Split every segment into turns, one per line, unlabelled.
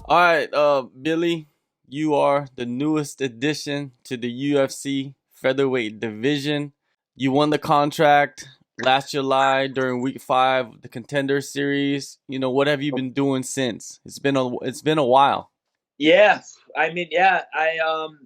All right, Billy, you are the newest addition to the UFC featherweight division. You won the contract last July during Week 5 of the Contender Series. What have you been doing since? It's been a while.
Yeah,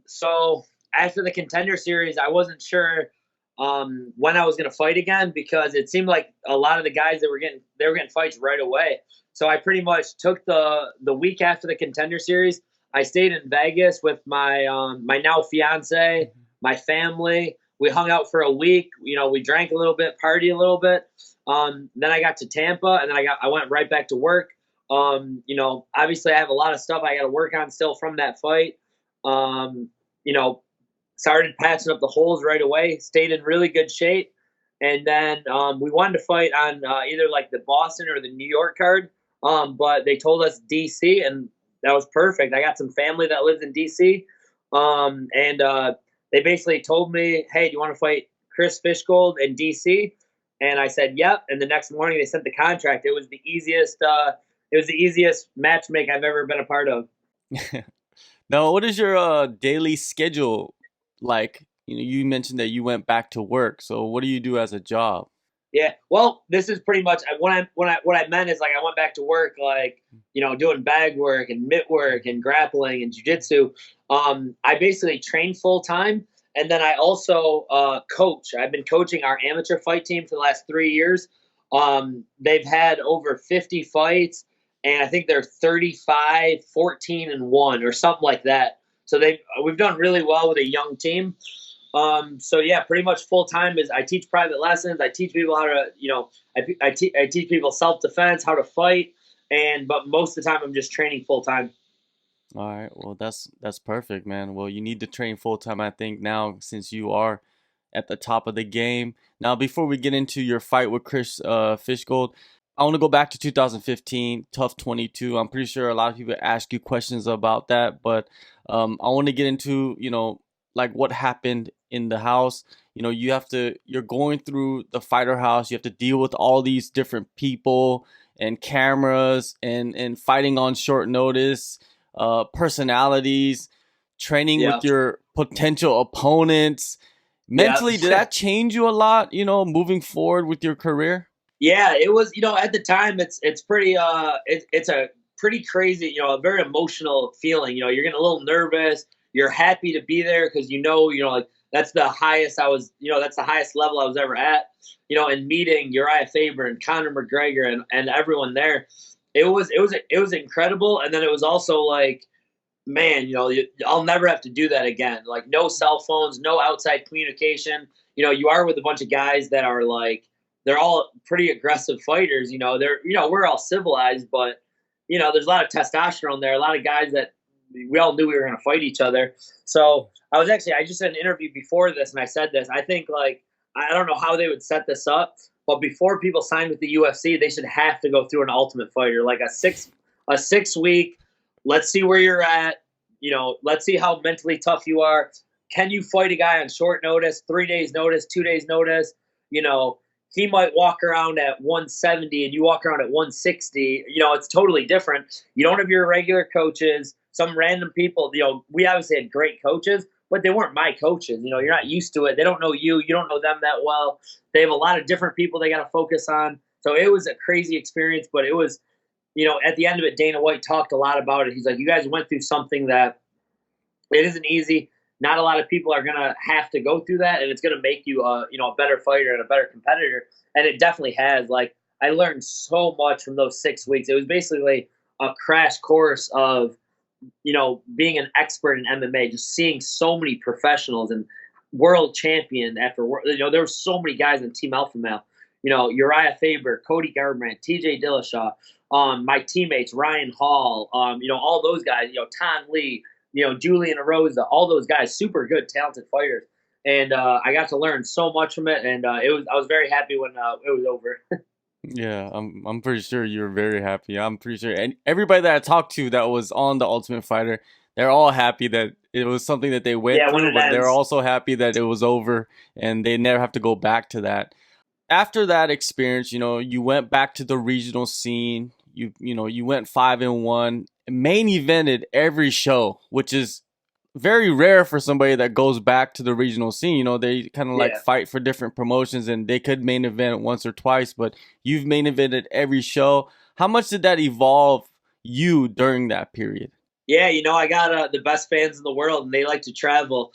so after the Contender Series, I wasn't sure when I was going to fight again because it seemed like a lot of the guys that were getting fights right away. So I pretty much took the week after the Contender Series. I stayed in Vegas with my now fiance, my family. We hung out for a week. We drank a little bit, party a little bit. Then I got to Tampa, and then I went right back to work. Obviously I have a lot of stuff I got to work on still from that fight. Um, you know, Started patching up the holes right away, stayed in really good shape. And then we wanted to fight on either like the Boston or the New York card. But they told us DC, and that was perfect. I got some family that lives in DC. And they basically told me, hey, do you want to fight Chris Fishgold in DC? And I said, yep. And the next morning they sent the contract. It was the easiest matchmake I've ever been a part of.
Now, what is your daily schedule like? You mentioned that you went back to work. So, what do you do as a job?
Yeah. Well, this is pretty much what I meant is like I went back to work, like doing bag work and mitt work and grappling and jujitsu. I basically train full time, and then I also coach. I've been coaching our amateur fight team for the last 3 years. They've had over 50 fights, and I think they're 35, 14, and one or something like that. So we've done really well with a young team. So yeah, pretty much full time is I teach private lessons. I teach people how to, I teach people self defense, how to fight, but most of the time I'm just training full time.
All right. Well, that's perfect, man. Well, you need to train full time, I think, now since you are at the top of the game. Now, before we get into your fight with Chris Fishgold, I want to go back to 2015, Tough 22. I'm pretty sure a lot of people ask you questions about that, but I want to get into, like what happened in the house. You're going through the fighter house. You have to deal with all these different people and cameras and fighting on short notice, personalities, training with
Yeah,
your potential opponents.
yeah,
Mentally, did that change you a lot, moving forward with your career?
yeah. It was, at the time it's pretty it's a pretty crazy, a very emotional feeling. You're getting a little nervous. You're happy to be there because like that's the highest that's the highest level I was ever at. And meeting Uriah Faber and Conor McGregor and everyone there, it was incredible. And then it was also like, man, I'll never have to do that again. Like no cell phones, no outside communication. You are with a bunch of guys that are like they're all pretty aggressive fighters. We're all civilized, but there's a lot of testosterone there. A lot of guys that we all knew we were going to fight each other. So I just did an interview before this, and I said this. I think like I don't know how they would set this up, but before people sign with the UFC, they should have to go through an Ultimate Fighter, like a 6 week. Let's see where you're at. Let's see how mentally tough you are. Can you fight a guy on short notice, 3 days notice, 2 days notice? You know, he might walk around at 170 and you walk around at 160. It's totally different. You don't have your regular coaches, some random people. We obviously had great coaches, but they weren't my coaches. You're not used to it. They don't know you. You don't know them that well. They have a lot of different people they got to focus on. So it was a crazy experience, but it was, at the end of it, Dana White talked a lot about it. He's like, you guys went through something that it isn't easy. Not a lot of people are gonna have to go through that, and it's gonna make you, a better fighter and a better competitor. And it definitely has. Like I learned so much from those 6 weeks. It was basically a crash course of, being an expert in MMA. Just seeing so many professionals and world champion after there were so many guys in Team Alpha Male. Uriah Faber, Cody Garbrandt, T.J. Dillashaw, my teammates Ryan Hall, all those guys. Tom Lee, Julian Erosa, all those guys, super good, talented fighters. And I got to learn so much from it, and I was very happy when it was over.
Yeah, I'm pretty sure you're very happy. I'm pretty sure, and everybody that I talked to that was on the Ultimate Fighter, they're all happy that it was something that they went
Yeah, when
through,
it
but they're
ends.
also happy that it was over and they never have to go back to that. After that experience, you went back to the regional scene. You went 5-1, main evented every show, which is very rare for somebody that goes back to the regional scene. You know, they kind of like
Yeah.
fight for different promotions and they could main event once or twice, but you've main evented every show. How much did that evolve you during that period?
Yeah, I got the best fans in the world, and they like to travel.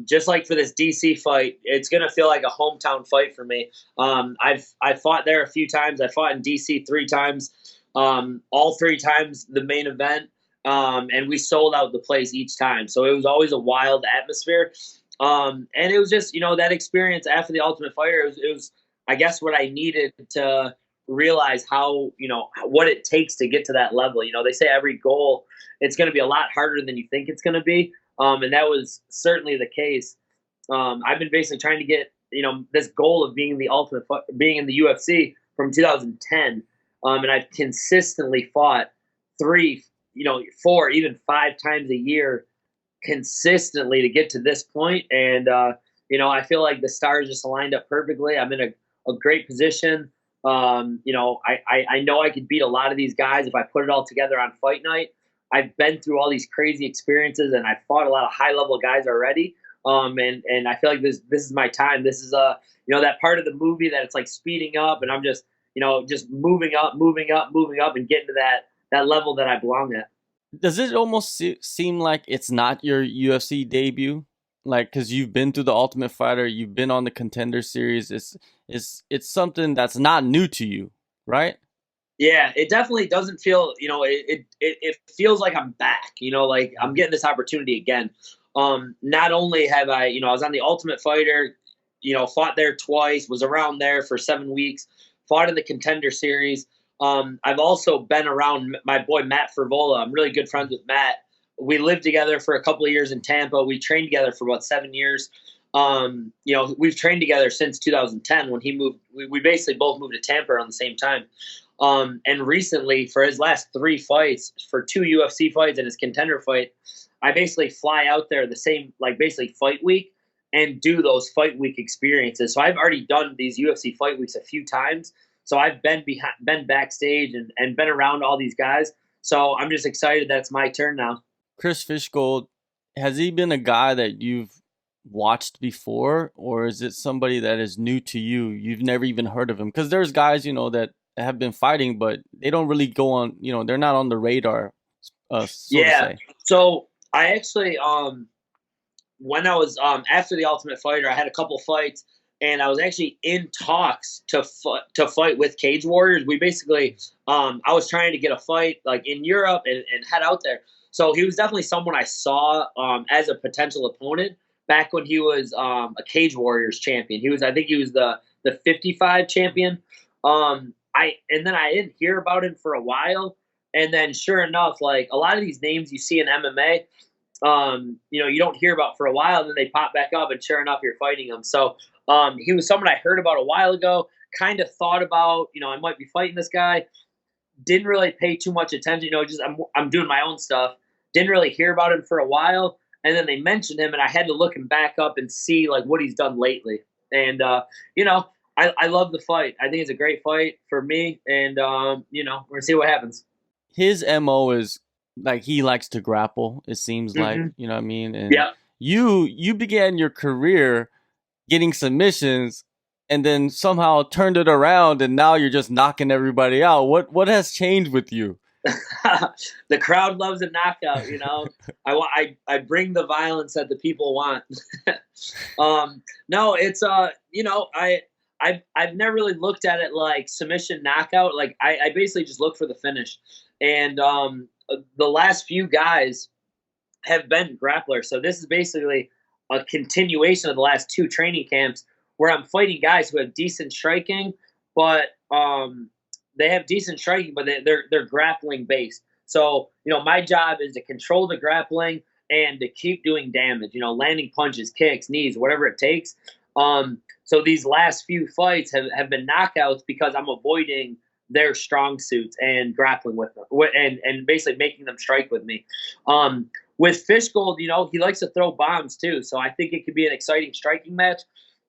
Just like for this DC fight, it's gonna feel like a hometown fight for me. I fought there a few times. I fought in DC 3 times. All 3 times the main event, and we sold out the place each time. So it was always a wild atmosphere. And it was just that experience after the Ultimate Fighter. It was I guess what I needed to realize how what it takes to get to that level. They say every goal it's going to be a lot harder than you think it's going to be. And that was certainly the case. I've been basically trying to get, this goal of being being in the UFC from 2010. And I've consistently fought 3, 4, even 5 times a year consistently to get to this point. And, I feel like the stars just aligned up perfectly. I'm in a great position. I know I could beat a lot of these guys if I put it all together on fight night. I've been through all these crazy experiences and I've fought a lot of high level guys already. And I feel like this is my time. This is that part of the movie that it's like speeding up and I'm just moving up, moving up, moving up and getting to that level that I belong at.
Does it almost seem like it's not your UFC debut? Like, because you've been through the Ultimate Fighter, you've been on the Contender Series. It's something that's not new to you, right?
Yeah, it definitely doesn't feel, it feels like I'm back, like I'm getting this opportunity again. Not only have I was on the Ultimate Fighter, fought there twice, was around there for 7 weeks, fought in the Contender Series. I've also been around my boy Matt Fervola. I'm really good friends with Matt. We lived together for a couple of years in Tampa. We trained together for about 7 years. We've trained together since 2010 when he moved. We basically both moved to Tampa around the same time. And recently, for his last 3 fights, for 2 UFC fights and his contender fight, I basically fly out there the same, like basically fight week and do those fight week experiences. So I've already done these UFC fight weeks a few times. So I've been backstage and been around all these guys. So I'm just excited that it's my turn now.
Chris Fishgold, has he been a guy that you've watched before, or is it somebody that is new to you? You've never even heard of him? Because there's guys, that have been fighting, but they don't really go on, they're not on the radar, so to
Yeah.
say.
So I actually when I was after the Ultimate Fighter, I had a couple fights, and I was actually in talks to fight with Cage Warriors. We basically, I was trying to get a fight like in Europe and head out there. So he was definitely someone I saw as a potential opponent back when he was a Cage Warriors champion. I think he was the 55 champion. Then I didn't hear about him for a while, and then sure enough, like a lot of these names you see in MMA, you don't hear about for a while, and then they pop back up, and sure enough, you're fighting them. So he was someone I heard about a while ago. Kind of thought about, I might be fighting this guy. Didn't really pay too much attention. Just I'm doing my own stuff. Didn't really hear about him for a while, and then they mentioned him, and I had to look him back up and see like what he's done lately. And I love the fight. I think it's a great fight for me, and we're gonna see what happens.
His MO is like he likes to grapple, it seems like,
Mm-hmm.
you know what I mean? And
Yeah.
you began your career getting submissions and then somehow turned it around and now you're just knocking everybody out. What has changed with you?
The crowd loves a knockout. I bring the violence that the people want. No, it's I've never really looked at it like submission knockout. Like I basically just look for the finish, and the last few guys have been grapplers. So this is basically a continuation of the last 2 training camps where I'm fighting guys who have decent striking, but they have decent striking, but they're grappling based. So my job is to control the grappling and to keep doing damage. Landing punches, kicks, knees, whatever it takes. So these last few fights have been knockouts because I'm avoiding their strong suits and grappling with them and basically making them strike with me. With Fishgold, he likes to throw bombs too. So I think it could be an exciting striking match.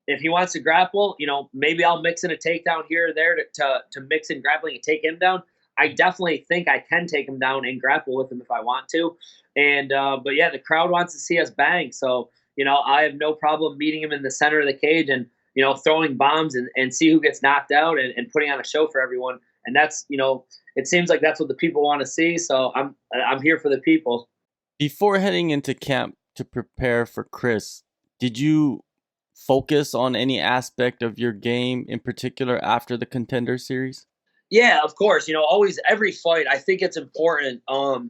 If he wants to grapple, maybe I'll mix in a takedown here or there to mix in grappling and take him down. I definitely think I can take him down and grapple with him if I want to. And but yeah, the crowd wants to see us bang. So I have no problem meeting him in the center of the cage and throwing bombs and see who gets knocked out and putting on a show for everyone. And that's it seems like that's what the people want to see. So I'm here for the people.
Before heading into camp to prepare for Chris, did you focus on any aspect of your game in particular after the Contender Series?
Yeah, of course. Always every fight, I think it's important. I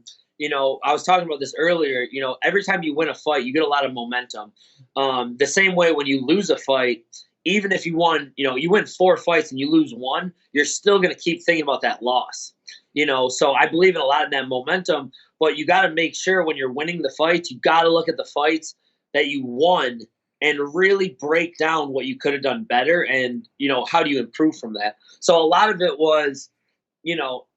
was talking about this earlier. Every time you win a fight, you get a lot of momentum. The same way when you lose a fight, even if you won, you win 4 fights and you lose one, you're still going to keep thinking about that loss. So I believe in a lot of that momentum, but you got to make sure when you're winning the fights, you got to look at the fights that you won and really break down what you could have done better and how do you improve from that. So a lot of it was,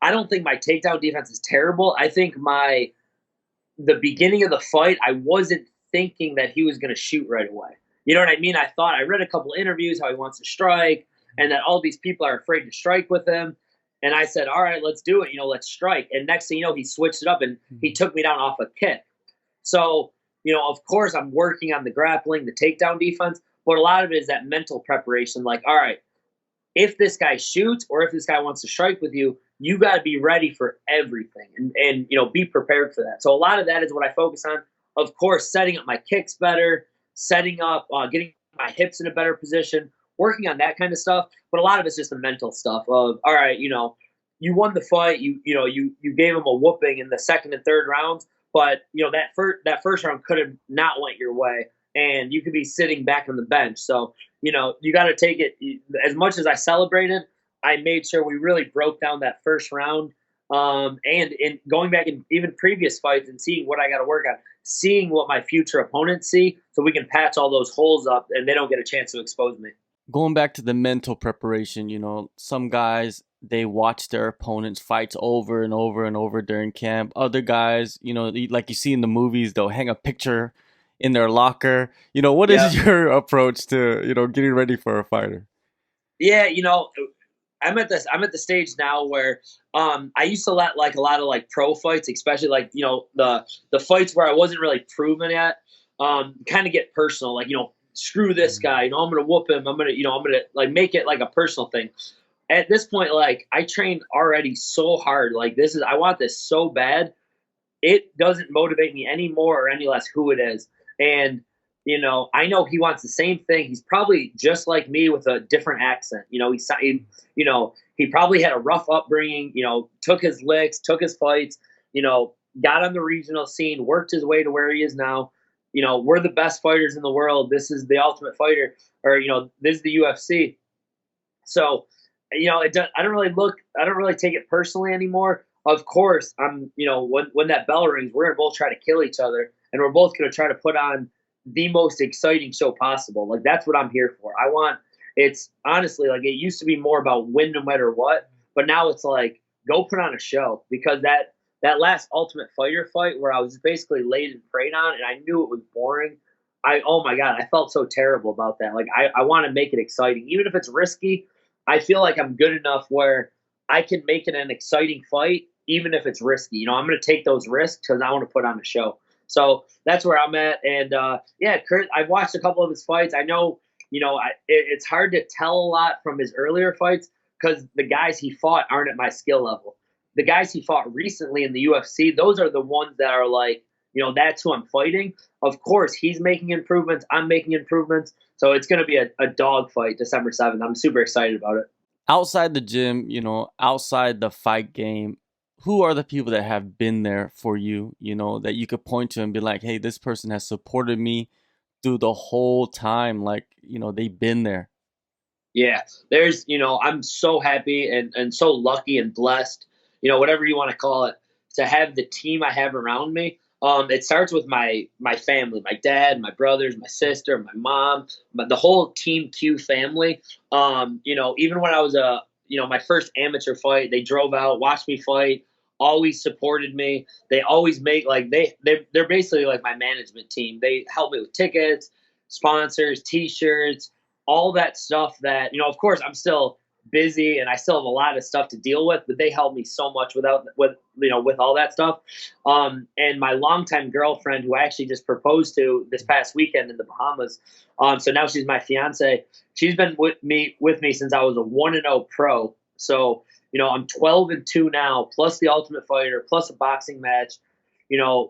I don't think my takedown defense is terrible. I think the beginning of the fight, I wasn't thinking that he was going to shoot right away. You know what I mean? I read a couple interviews how he wants to strike and that all these people are afraid to strike with him. And I said, all right, let's do it. Let's strike. And next thing you know, he switched it up and he took me down off a kick. So, of course, I'm working on the grappling, the takedown defense, but a lot of it is that mental preparation. Like, all right, if this guy shoots or if this guy wants to strike with you, you got to be ready for everything and be prepared for that. So a lot of that is what I focus on. Of course, setting up my kicks better, setting up, getting my hips in a better position, working on that kind of stuff. But a lot of it's just the mental stuff of, all right, you won the fight, you gave him a whooping in the second and third rounds, but that first round could have not went your way, and you could be sitting back on the bench. So you got to take it as much as I celebrated. I made sure we really broke down that first round. And in going back in even previous fights and seeing what I got to work on, seeing what my future opponents see, so we can patch all those holes up and they don't get a chance to expose me.
Going back to the mental preparation, some guys, they watch their opponents' fights over and over and over during camp. Other guys, like you see in the movies, they'll hang a picture in their locker. What
Yeah,
is your approach to, getting ready for a fighter?
yeah. I'm at the stage now where I used to let like a lot of like pro fights, especially like the fights where I wasn't really proven yet, kind of get personal. Like screw this guy. I'm gonna whoop him. I'm gonna like make it like a personal thing. At this point, like I trained already so hard. Like I want this so bad. It doesn't motivate me any more or any less who it is. And I know he wants the same thing. He's probably just like me with a different accent. He probably had a rough upbringing. Took his licks, took his fights. Got on the regional scene, worked his way to where he is now. We're the best fighters in the world. This is the Ultimate Fighter, or this is the UFC. So, I don't really take it personally anymore. Of course, when that bell rings, we're gonna both try to kill each other, and we're both gonna try to put on the most exciting show possible. Like that's what I'm here for. It's honestly like it used to be more about win no matter what, but now it's like go put on a show because that last Ultimate Fighter fight where I was basically laid and preyed on, and I knew it was boring. Oh my god, I felt so terrible about that. Like I want to make it exciting, even if it's risky. I feel like I'm good enough where I can make it an exciting fight, even if it's risky. I'm going to take those risks because I want to put on a show. So that's where I'm at. And yeah, Kurt, I've watched a couple of his fights. I know, it's hard to tell a lot from his earlier fights because the guys he fought aren't at my skill level. The guys he fought recently in the UFC, those are the ones that are like, that's who I'm fighting. Of course, he's making improvements. I'm making improvements. So it's going to be a dog fight December 7th. I'm super excited about it.
Outside the gym, outside the fight game, who are the people that have been there for you, that you could point to and be like, hey, this person has supported me through the whole time. Like, they've been there.
Yeah, I'm so happy and so lucky and blessed, whatever you want to call it, to have the team I have around me. It starts with my family, my dad, my brothers, my sister, my mom, the whole Team Q family. Even when I was my first amateur fight, they drove out, watched me fight, always supported me. They always make like they're basically like my management team. They help me with tickets, sponsors, T-shirts, all that stuff. That of course, I'm still busy and I still have a lot of stuff to deal with, but they helped me so much with all that stuff. And my longtime girlfriend, who I actually just proposed to this past weekend in the Bahamas, so now she's my fiance. She's been with me since I was a 1-0 pro. So I'm 12-2 now, plus the Ultimate Fighter, plus a boxing match.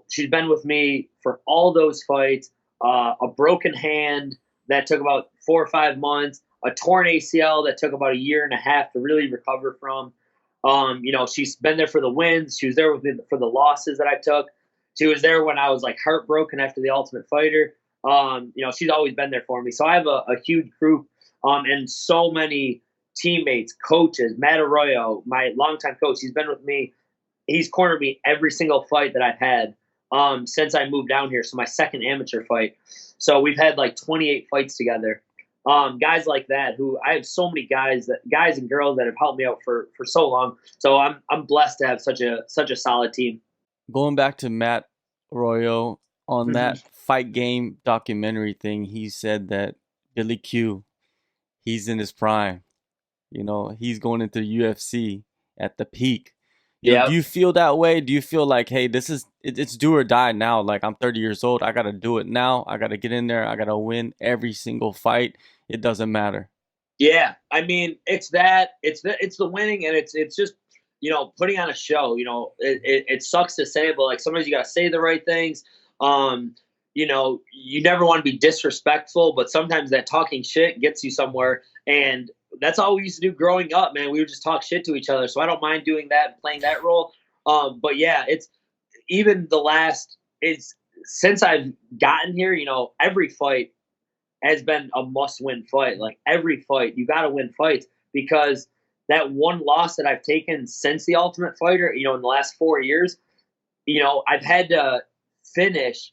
She's been with me for all those fights. A broken hand that took about 4 or 5 months, a torn ACL that took about a year and a half to really recover from. She's been there for the wins. She was there with me for the losses that I took. She was there when I was like heartbroken after the Ultimate Fighter. She's always been there for me. So I have a huge group and so many teammates, coaches. Matt Arroyo, my longtime coach, he's been with me. He's cornered me every single fight that I've had since I moved down here. So my second amateur fight. So we've had like 28 fights together. Guys like that, who I have so many guys and girls that have helped me out for so long. So I'm blessed to have such a solid team.
Going back to Matt Arroyo, on
Mhm.
that Fight Game documentary thing, he said that Billy Q, he's in his prime. He's going into the UFC at the peak. Do
Yep.
you feel that way? Do you feel like, hey, it's do or die now? Like, I'm 30 years old. I got to do it now. I got to get in there. I got to win every single fight. It doesn't matter.
Yeah, I mean, it's the winning, and it's just putting on a show. It sucks to say, but like sometimes you gotta say the right things. You never want to be disrespectful, but sometimes that talking shit gets you somewhere, and that's all we used to do growing up, man. We would just talk shit to each other, so I don't mind doing that and playing that role. But yeah, it's even the last it's since I've gotten here. Every fight has been a must-win fight. Like every fight, you got to win fights because that one loss that I've taken since the Ultimate Fighter, in the last 4 years, I've had to finish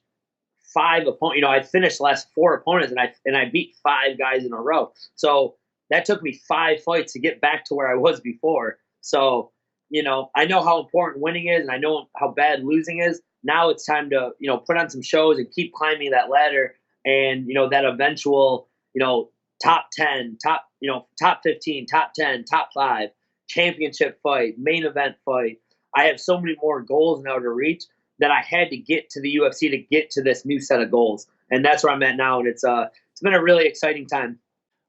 five opponents. I finished the last four opponents, and I beat five guys in a row. So that took me 5 fights to get back to where I was before. So I know how important winning is, and I know how bad losing is. Now it's time to put on some shows and keep climbing that ladder, and that eventual top 10, top 15, top 10, top 5 championship fight, main event fight. I have so many more goals now to reach that I had to get to the UFC to get to this new set of goals, and that's where I'm at now. And it's been a really exciting time.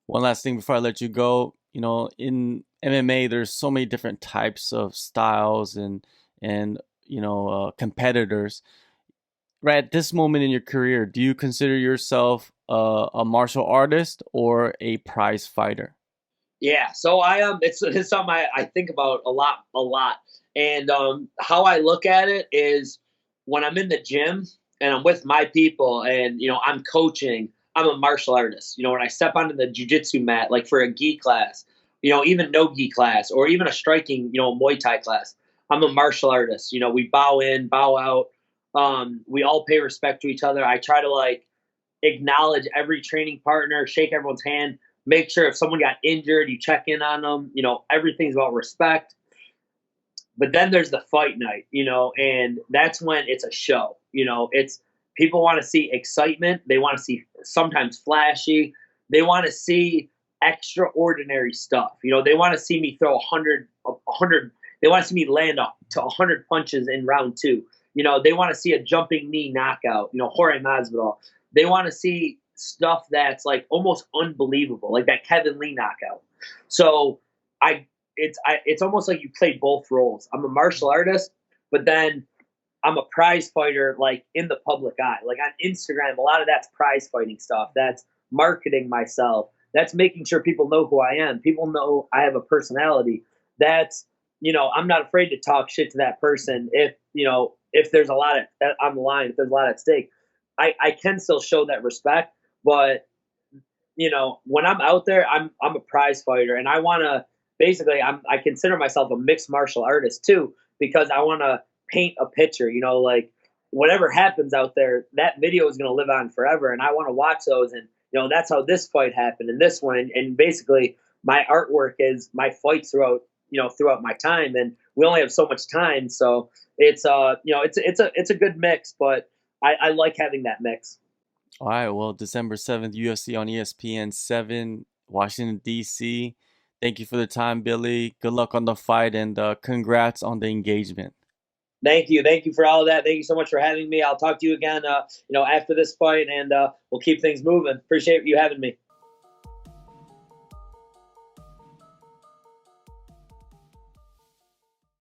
One last thing before I let you go. In MMA, there's so many different types of styles and competitors. Right at this moment in your career, do you consider yourself a martial artist or a prize fighter?
Yeah, so it's something I think about a lot. And how I look at it is when I'm in the gym and I'm with my people and I'm coaching, I'm a martial artist. When I step onto the jujitsu mat, like for a gi class, even no gi class, or even a striking, Muay Thai class, I'm a martial artist. We bow in, bow out. We all pay respect to each other. I try to like acknowledge every training partner, shake everyone's hand, make sure if someone got injured, you check in on them. Everything's about respect. But then there's the fight night, and that's when it's a show. It's people want to see excitement. They want to see sometimes flashy. They want to see extraordinary stuff. They want to see me throw 100. They want to see me land up to 100 punches in round two. They want to see a jumping knee knockout. Jorge Masvidal. They want to see stuff that's like almost unbelievable, like that Kevin Lee knockout. So I it's almost like you play both roles. I'm a martial artist, but then I'm a prize fighter, like in the public eye. Like on Instagram, a lot of that's prize fighting stuff. That's marketing myself. That's making sure people know who I am. People know I have a personality. That's I'm not afraid to talk shit to that person if there's a lot on the line, if there's a lot at stake. I can still show that respect, but when I'm out there, I'm a prize fighter, and I want to basically I consider myself a mixed martial artist too because I want to paint a picture. Like whatever happens out there, that video is going to live on forever, and I want to watch those. And that's how this fight happened and this one, and basically my artwork is my fights throughout my time, and we only have so much time, so it's a good mix, but I like having that mix.
All right, well, December 7th, UFC on ESPN 7, Washington, D.C. Thank you for the time, Billy. Good luck on the fight, and congrats on the engagement.
Thank you for all of that. Thank you so much for having me. I'll talk to you again, after this fight, and we'll keep things moving. Appreciate you having me.